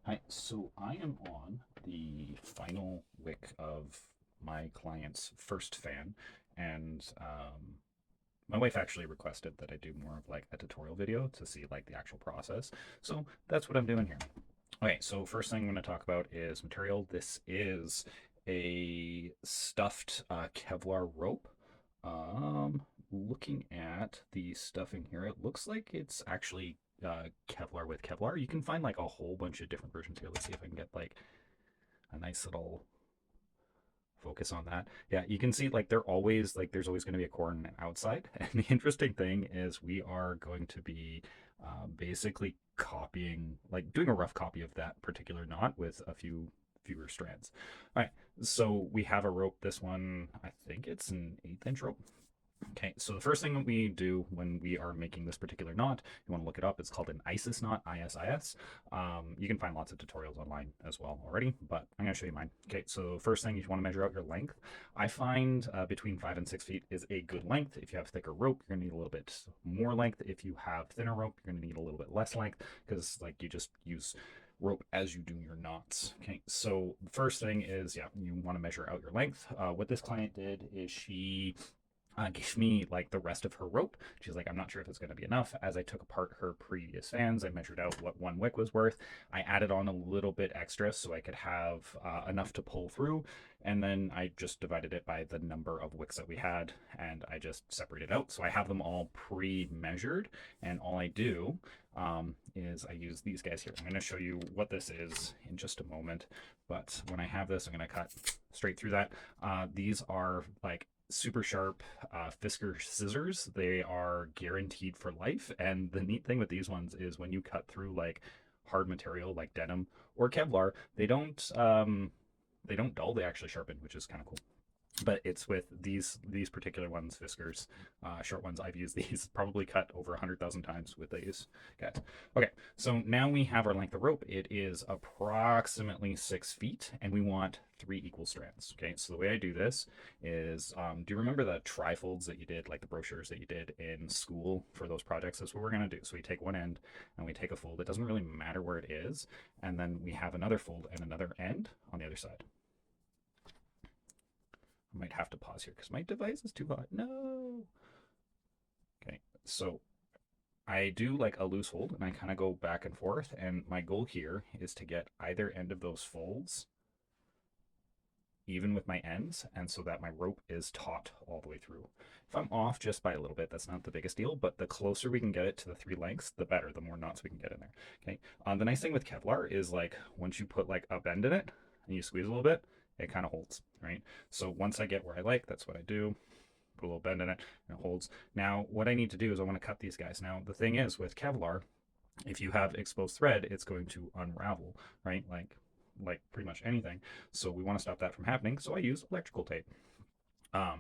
Hi, so I am on the final wick of my client's first fan, and my wife actually requested that I do more of like a tutorial video to see like the actual process. So that's what I'm doing here. Okay, so first thing I'm going to talk about is material. This is a stuffed Kevlar rope. Looking at the stuffing here, it looks like it's actually Kevlar with Kevlar. You can find like a whole bunch of different versions here. Let's see if I can get like a nice little focus on that. Yeah, you can see like they're always like there's always going to be a core and an outside. And the interesting thing is we are going to be basically copying, like doing a rough copy of that particular knot with a fewer strands. All right, so we have a rope. This one, I think it's an 1/8 inch rope. Okay, so the first thing that we do when we are making this particular knot, you want to look it up. It's called an ISIS knot, ISIS. You can find lots of tutorials online as well already, but I'm going to show you mine. Okay, so first thing, you want to measure out your length. I find between 5 and 6 feet is a good length. If you have thicker rope, you're going to need a little bit more length. If you have thinner rope, you're going to need a little bit less length because like you just use rope as you do your knots. Okay, so the first thing is, yeah, you want to measure out your length. What this client did is she gave me like the rest of her rope. She's like, I'm not sure if it's going to be enough. As I took apart her previous fans, I measured out what one wick was worth. I added on a little bit extra so I could have enough to pull through. And then I just divided it by the number of wicks that we had and I just separated out. So I have them all pre-measured. And all I do is I use these guys here. I'm going to show you what this is in just a moment. But when I have this, I'm going to cut straight through that. These are like super sharp Fisker scissors. They are guaranteed for life. And the neat thing with these ones is when you cut through like hard material like denim or Kevlar, they don't dull. They actually sharpen, which is kind of cool. But it's with these particular ones, Fiskars, short ones. I've used these, probably cut over 100,000 times with these guys. Okay, so now we have our length of rope. It is approximately 6 feet, and we want 3 equal strands. Okay, so the way I do this is, do you remember the trifolds that you did, like the brochures that you did in school for those projects? That's what we're gonna do. So we take one end and we take a fold. It doesn't really matter where it is, and then we have another fold and another end on the other side. I might have to pause here because my device is too hot. No. Okay, so I do like a loose hold and I kind of go back and forth. And my goal here is to get either end of those folds even with my ends, and so that my rope is taut all the way through. If I'm off just by a little bit, that's not the biggest deal, but the closer we can get it to the 3 lengths, the better, the more knots we can get in there. Okay. The nice thing with Kevlar is like once you put like a bend in it and you squeeze a little bit, it kind of holds, right? So once I get where I like, that's what I do. Put a little bend in it and it holds. Now, what I need to do is I want to cut these guys. Now, the thing is with Kevlar, if you have exposed thread, it's going to unravel, right? Like pretty much anything. So we want to stop that from happening. So I use electrical tape.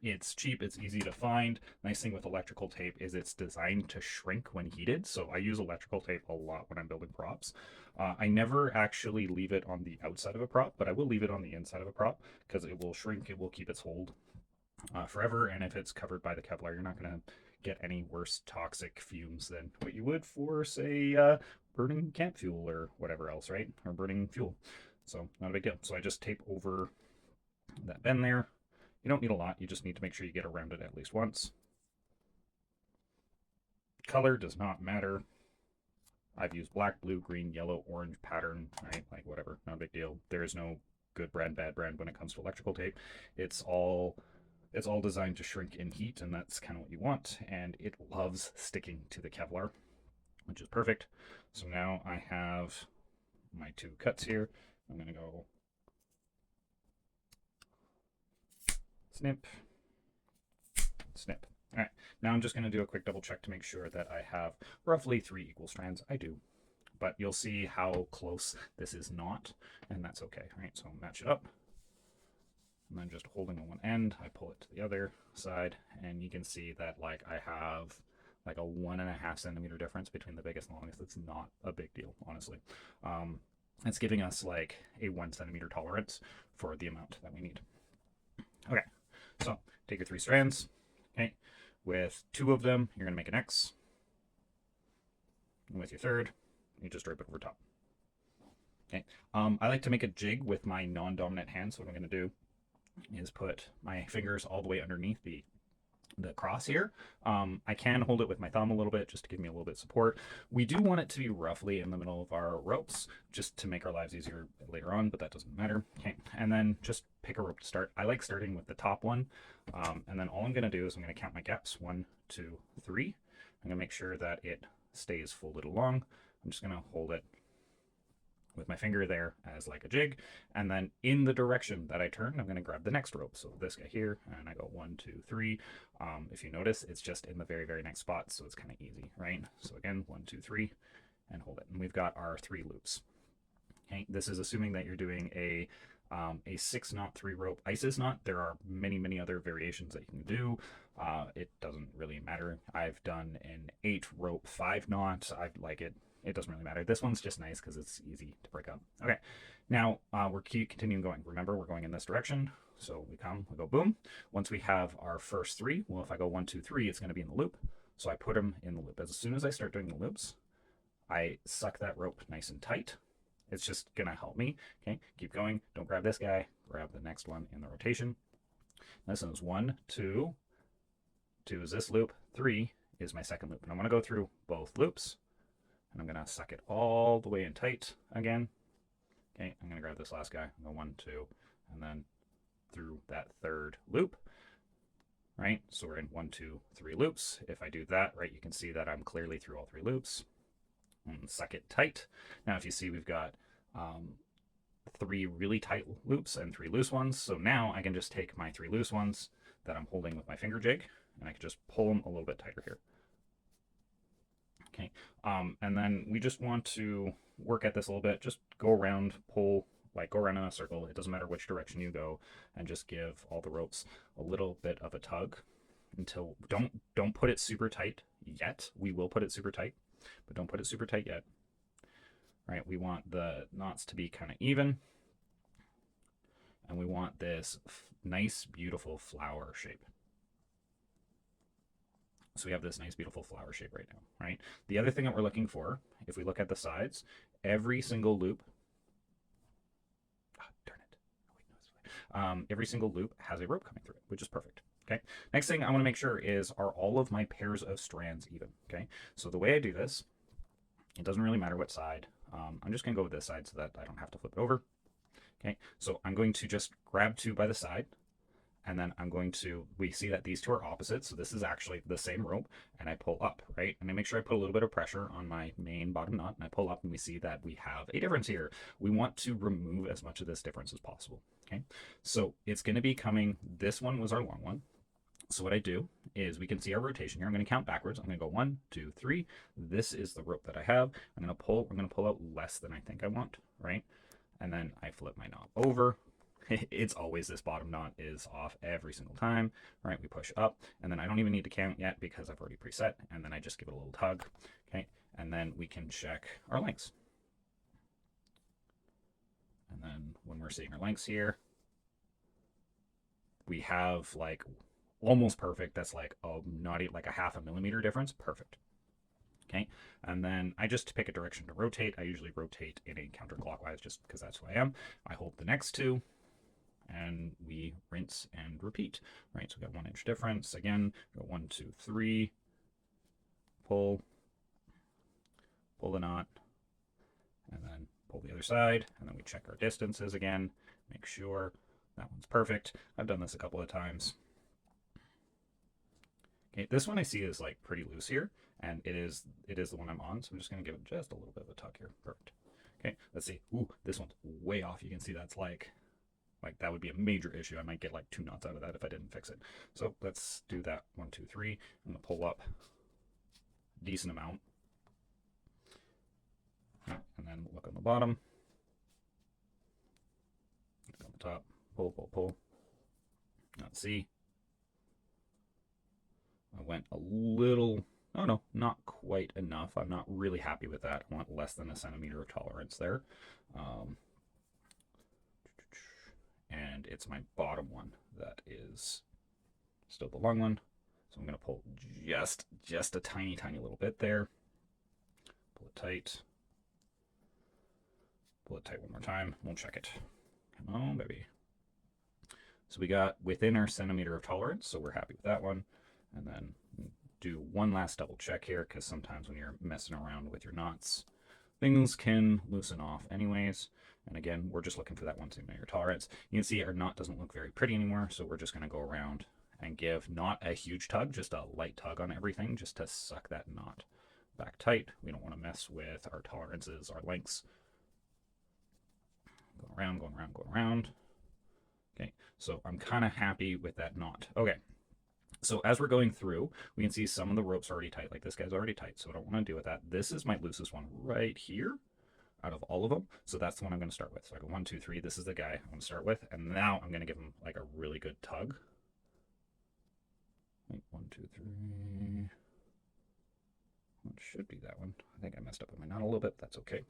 It's cheap, it's easy to find. Nice thing with electrical tape is it's designed to shrink when heated. So I use electrical tape a lot when I'm building props. I never actually leave it on the outside of a prop, but I will leave it on the inside of a prop because it will shrink, it will keep its hold forever. And if it's covered by the Kevlar, you're not going to get any worse toxic fumes than what you would for, say, burning camp fuel or whatever else, right? Or burning fuel. So, not a big deal. So, I just tape over that bend there. You don't need a lot, you just need to make sure you get around it at least once. Color does not matter. I've used black, blue, green, yellow, orange pattern, right? Like whatever, not a big deal. There is no good brand, bad brand when it comes to electrical tape. It's all designed to shrink in heat, and that's kind of what you want. And it loves sticking to the Kevlar, which is perfect. So now I have my 2 cuts here. I'm going to go snip, snip. All right, now I'm just going to do a quick double check to make sure that I have roughly 3 equal strands. I do, but you'll see how close this is not, and that's okay. All right, so match it up. And then just holding on one end, I pull it to the other side, and you can see that like I have like a 1.5 centimeter difference between the biggest and longest. It's not a big deal, honestly. It's giving us like a 1 centimeter tolerance for the amount that we need. Okay, so take your 3 strands. Okay, with 2 of them, you're gonna make an X. And with your third, you just drape it over top. Okay. I like to make a jig with my non-dominant hand. So what I'm going to do is put my fingers all the way underneath the cross here. I can hold it with my thumb a little bit just to give me a little bit of support. We do want it to be roughly in the middle of our ropes just to make our lives easier later on, but that doesn't matter. Okay, and then just pick a rope to start. I like starting with the top one, and then all I'm going to do is I'm going to count my gaps. 1, 2, 3. I'm going to make sure that it stays folded along. I'm just going to hold it with my finger there as like a jig, and then in the direction that I turn, I'm going to grab the next rope. So this guy here, and I go 1, 2, 3. If you notice, it's just in the very, very next spot, so it's kind of easy, right? So again, 1, 2, 3, and hold it. And we've got our 3 loops. Okay, this is assuming that you're doing a 6-knot 3-rope ISIS knot. There are many, many other variations that you can do. It doesn't really matter. I've done an 8-rope 5-knot. I like it. It doesn't really matter. This one's just nice because it's easy to break up. Okay, now we're continuing going. Remember, we're going in this direction. So we go boom. Once we have our first 3, well, if I go 1, 2, 3, it's going to be in the loop. So I put them in the loop. As soon as I start doing the loops, I suck that rope nice and tight. It's just going to help me. Okay, keep going. Don't grab this guy. Grab the next one in the rotation. This is 1, 2. 2 is this loop. 3 is my second loop. And I'm going to go through both loops. And I'm going to suck it all the way in tight again. Okay, I'm going to grab this last guy. Go 1, 2, and then through that 3rd loop. Right, so we're in 1, 2, 3 loops. If I do that, right, you can see that I'm clearly through all 3 loops. And suck it tight. Now, if you see, we've got 3 really tight loops and 3 loose ones. So now I can just take my 3 loose ones that I'm holding with my finger jig, and I can just pull them a little bit tighter here. Okay, and then we just want to work at this a little bit. Just go around, pull, go around in a circle. It doesn't matter which direction you go, and just give all the ropes a little bit of a tug until don't put it super tight yet. We will put it super tight, but don't put it super tight yet. Right, we want the knots to be kind of even, and we want this nice, beautiful flower shape. So we have this nice, beautiful flower shape right now, right? The other thing that we're looking for, if we look at the sides, every single loop, every single loop has a rope coming through it, which is perfect, okay? Next thing I want to make sure is, are all of my pairs of strands even, okay? So the way I do this, it doesn't really matter what side. I'm just going to go with this side so that I don't have to flip it over, okay? So I'm going to just grab 2 by the side, and then I'm going to, we see that these 2 are opposite, so this is actually the same rope, and I pull up, right? And I make sure I put a little bit of pressure on my main bottom knot, and I pull up, and we see that we have a difference here. We want to remove as much of this difference as possible, okay? So it's going to be coming, this one was our long one. So what I do is, we can see our rotation here. I'm going to count backwards. I'm going to go 1, 2, 3. This is the rope that I have. I'm going to pull out less than I think I want, right? And then I flip my knot over. It's always this bottom knot is off every single time, right? We push up, and then I don't even need to count yet because I've already preset, and then I just give it a little tug, okay? And then we can check our lengths. And then when we're seeing our lengths here, we have like almost perfect. That's like not like a 0.5 millimeter difference. Perfect. Okay, and then I just pick a direction to rotate. I usually rotate in a counterclockwise just because that's who I am. I hold the next 2, and we rinse and repeat, right? So we got 1 inch difference. Again, go 1, 2, 3, pull the knot, and then pull the other side, and then we check our distances again, make sure that one's perfect. I've done this a couple of times. Okay, this one I see is like pretty loose here, and it is the one I'm on, so I'm just going to give it just a little bit of a tuck here. Perfect. Okay, let's see. Ooh, this one's way off. You can see that's like that would be a major issue. I might get like 2 knots out of that if I didn't fix it. So let's do that. 1, 2, 3. I'm going to pull up a decent amount. And then look on the bottom. Look on the top. Pull, pull, pull. Not see. I went a little, oh no, not quite enough. I'm not really happy with that. I want less than a centimeter of tolerance there. And it's my bottom one that is still the long one. So I'm going to pull just a tiny little bit there. Pull it tight. Pull it tight one more time. We'll check it. Come on, baby. So we got within our centimeter of tolerance, so we're happy with that one. And then do one last double check here, because sometimes when you're messing around with your knots, things can loosen off anyways. And again, we're just looking for that 1 centimeter tolerance. You can see our knot doesn't look very pretty anymore, so we're just going to go around and give not a huge tug, just a light tug on everything, just to suck that knot back tight. We don't want to mess with our tolerances, our lengths. Going around, going around, going around. Okay, so I'm kind of happy with that knot. Okay, so as we're going through, we can see some of the ropes are already tight. Like this guy's already tight, so I don't want to deal with that. This is my loosest one right here out of all of them. So that's the one I'm going to start with. So I go 1, 2, 3. This is the guy I'm going to start with. And now I'm going to give him like a really good tug. Like 1, 2, 3. It should be that one. I think I messed up with my knot a little bit. That's okay.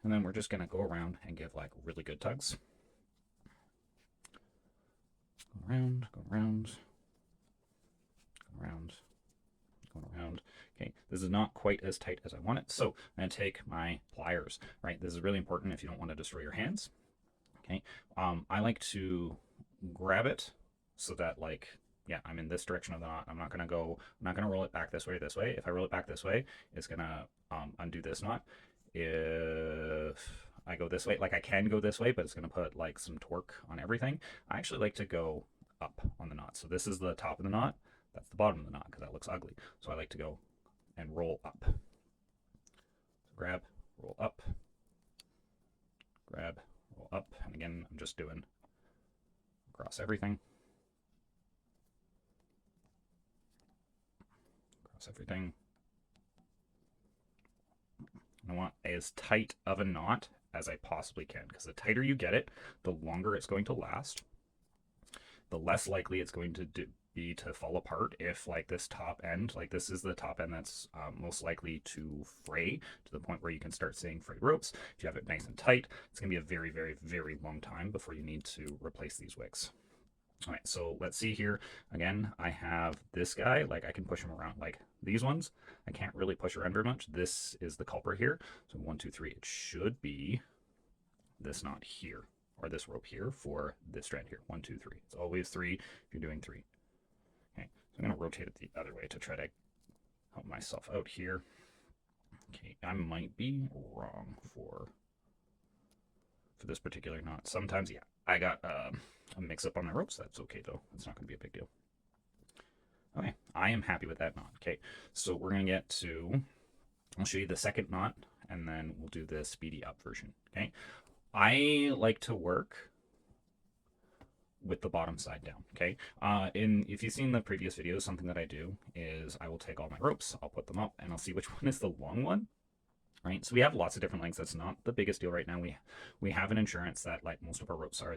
And then we're just going to go around and give like really good tugs. Go around, go around, go around, go around. Okay, this is not quite as tight as I want it, so I'm going to take my pliers, right? This is really important if you don't want to destroy your hands. Okay, I like to grab it so that like, yeah, I'm in this direction of the knot. I'm not going to roll it back this way. If I roll it back this way, it's going to undo this knot. If I go this way, like I can go this way, but it's going to put like some torque on everything. I actually like to go up on the knot. So this is the top of the knot. That's the bottom of the knot because that looks ugly. So I like to go and roll up. So grab, roll up, grab, roll up. And again, I'm just doing across everything. Across everything. I want as tight of a knot as I possibly can, because the tighter you get it, the longer it's going to last, the less likely it's going to be to fall apart if like this top end, like this is the top end that's most likely to fray to the point where you can start seeing frayed ropes. If you have it nice and tight, it's going to be a very, very, very long time before you need to replace these wicks. All right, so let's see here. Again, I have this guy, like I can push him around. Like these ones, I can't really push around very much. This is the culprit here. So 1, 2, 3, it should be this knot here, or this rope here for this strand here. 1, 2, 3. It's always 3 if you're doing 3. Okay, so I'm gonna rotate it the other way to try to help myself out here. Okay, I might be wrong for this particular knot. Sometimes, yeah, I got a mix up on my ropes. That's okay though. It's not going to be a big deal. Okay, I am happy with that knot. Okay, so we're going to get to, I'll show you the second knot and then we'll do the speedy up version. Okay, I like to work with the bottom side down. Okay, if you've seen the previous videos, something that I do is I will take all my ropes, I'll put them up, and I'll see which one is the long one. Right, so we have lots of different lengths. That's not the biggest deal right now. We have an insurance that like most of our ropes are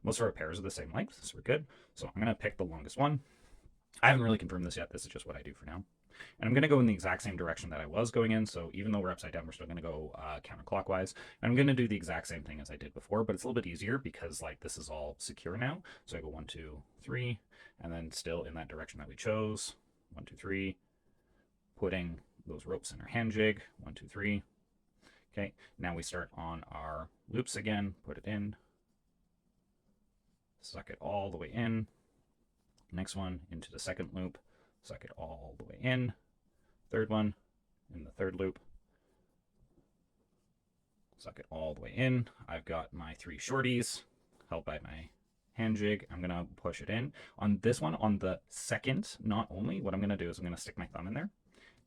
most of our pairs are the same length, so we're good. So I'm gonna pick the longest one. I haven't really confirmed this yet. This is just what I do for now. And I'm gonna go in the exact same direction that I was going in. So even though we're upside down, we're still gonna go counterclockwise. And I'm gonna do the exact same thing as I did before, but it's a little bit easier because like this is all secure now. So I go 1, 2, 3, and then still in that direction that we chose. 1, 2, 3, putting those ropes in our hand jig. 1, 2, 3. Okay, now we start on our loops again, put it in, suck it all the way in. Next one into the second loop, suck it all the way in. Third one in the third loop, suck it all the way in. I've got my 3 shorties held by my hand jig. I'm gonna push it in. On this one, on the second knot only, what I'm gonna do is I'm gonna stick my thumb in there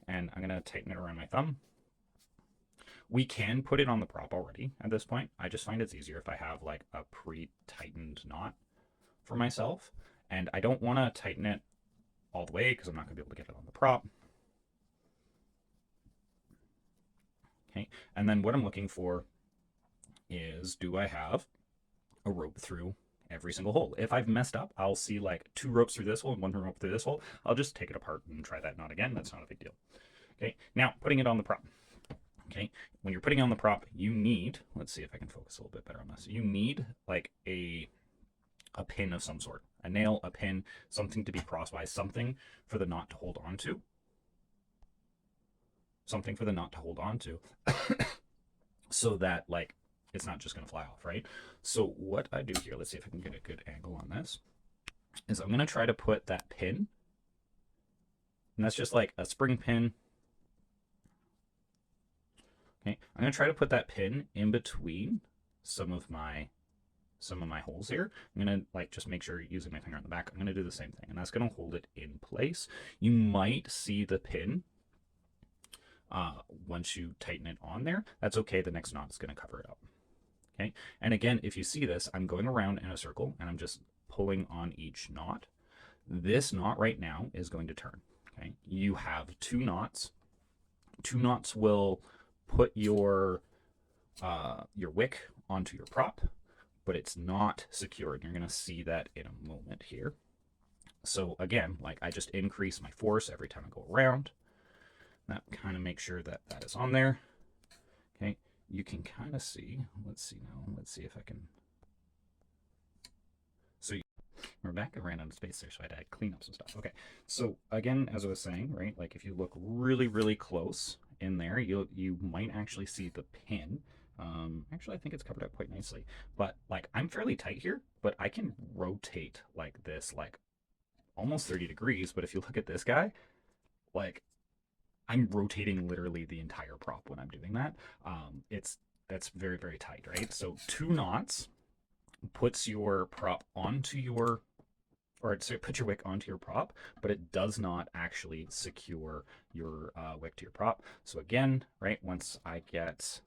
and I'm gonna tighten it around my thumb. We can put it on the prop already at this point. I just find it's easier if I have like a pre-tightened knot for myself. And I don't want to tighten it all the way because I'm not going to be able to get it on the prop. Okay, and then what I'm looking for is, do I have a rope through every single hole? If I've messed up, I'll see like 2 ropes through this hole and 1 rope through this hole. I'll just take it apart and try that knot again. That's not a big deal. Okay, now putting it on the prop. Okay, when you're putting on the prop, you need, let's see if I can focus a little bit better on this. You need like a pin of some sort, a nail, a pin, something to be crosswise, something for the knot to hold on to. Something for the knot to hold on to. so that like it's not just going to fly off, right? So what I do here, let's see if I can get a good angle on this, is I'm going to try to put that pin, and that's just like a spring pin. Okay, I'm going to try to put that pin in between some of my holes here. I'm going to like just make sure using my finger on the back, I'm going to do the same thing, and that's going to hold it in place. You might see the pin once you tighten it on there. That's okay, the next knot is going to cover it up. Okay, and again, if you see this, I'm going around in a circle and I'm just pulling on each knot. This knot right now is going to turn. Okay, you have two knots. Two knots will put your wick onto your prop, but it's not secured. You're going to see that in a moment here. So again, like I just increase my force every time I go around. That kind of makes sure that that is on there. Okay, you can kind of see. Let's see now. Let's see if I can. So we're back. I ran out of space there, so I had to clean up some stuff. Okay, so again, as I was saying, right, like if you look really, really close in there, you might actually see the pin. Actually, I think it's covered up quite nicely. But like I'm fairly tight here, but I can rotate like this, like almost 30 degrees. But if you look at this guy, like I'm rotating literally the entire prop when I'm doing that. That's very, very tight, right? So 2 knots puts your prop onto your, or so put your wick onto your prop, but it does not actually secure your wick to your prop. So again, right, once I get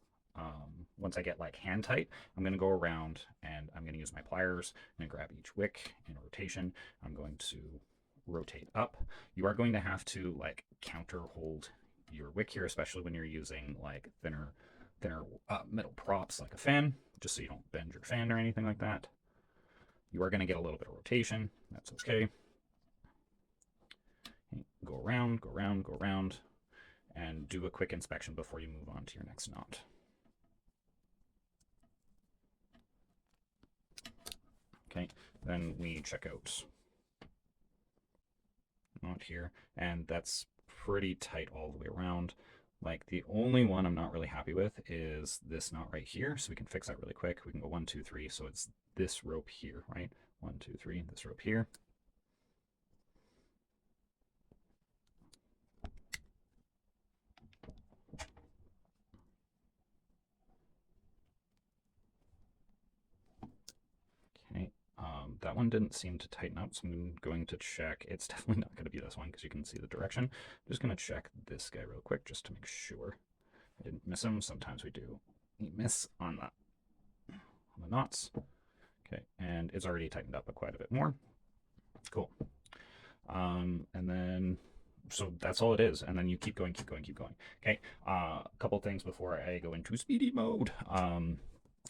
like hand tight, I'm going to go around and I'm going to use my pliers and grab each wick in rotation. I'm going to rotate up. You are going to have to like counter hold your wick here, especially when you're using like thinner metal props like a fan, just so you don't bend your fan or anything like that. You are going to get a little bit of rotation. That's okay. Go around, go around, go around, and do a quick inspection before you move on to your next knot. Okay, then we check out knot here, and that's pretty tight all the way around. Like the only one I'm not really happy with is this knot right here, so we can fix that really quick. We can go 1, 2, 3, so it's this rope here, right? 1, 2, 3, this rope here. Okay, that one didn't seem to tighten up, so I'm going to check. It's definitely not going to be this one because you can see the direction. I'm just going to check this guy real quick just to make sure I didn't miss him. Sometimes we do miss on the knots. Okay, and it's already tightened up quite a bit more. Cool. And then, so that's all it is. And then you keep going, keep going, keep going. Okay, a couple things before I go into speedy mode and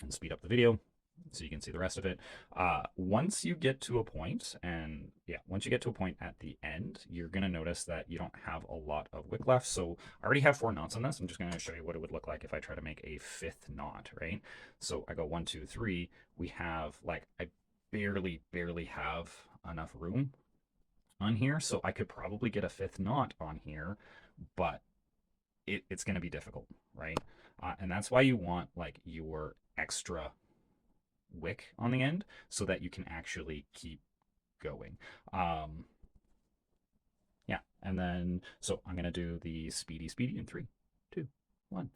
speed up the video so you can see the rest of it. Once you get to a point, and yeah, once you get to a point at the end, you're going to notice that you don't have a lot of wick left. So I already have 4 knots on this. I'm just going to show you what it would look like if I try to make a 5th knot, right? So I go 1, 2, 3. We have like, I barely have enough room on here. So I could probably get a 5th knot on here, but it's going to be difficult, right? And that's why you want like your extra wick on the end so that you can actually keep going. Yeah, and then so I'm gonna do the speedy in 3, 2, 1.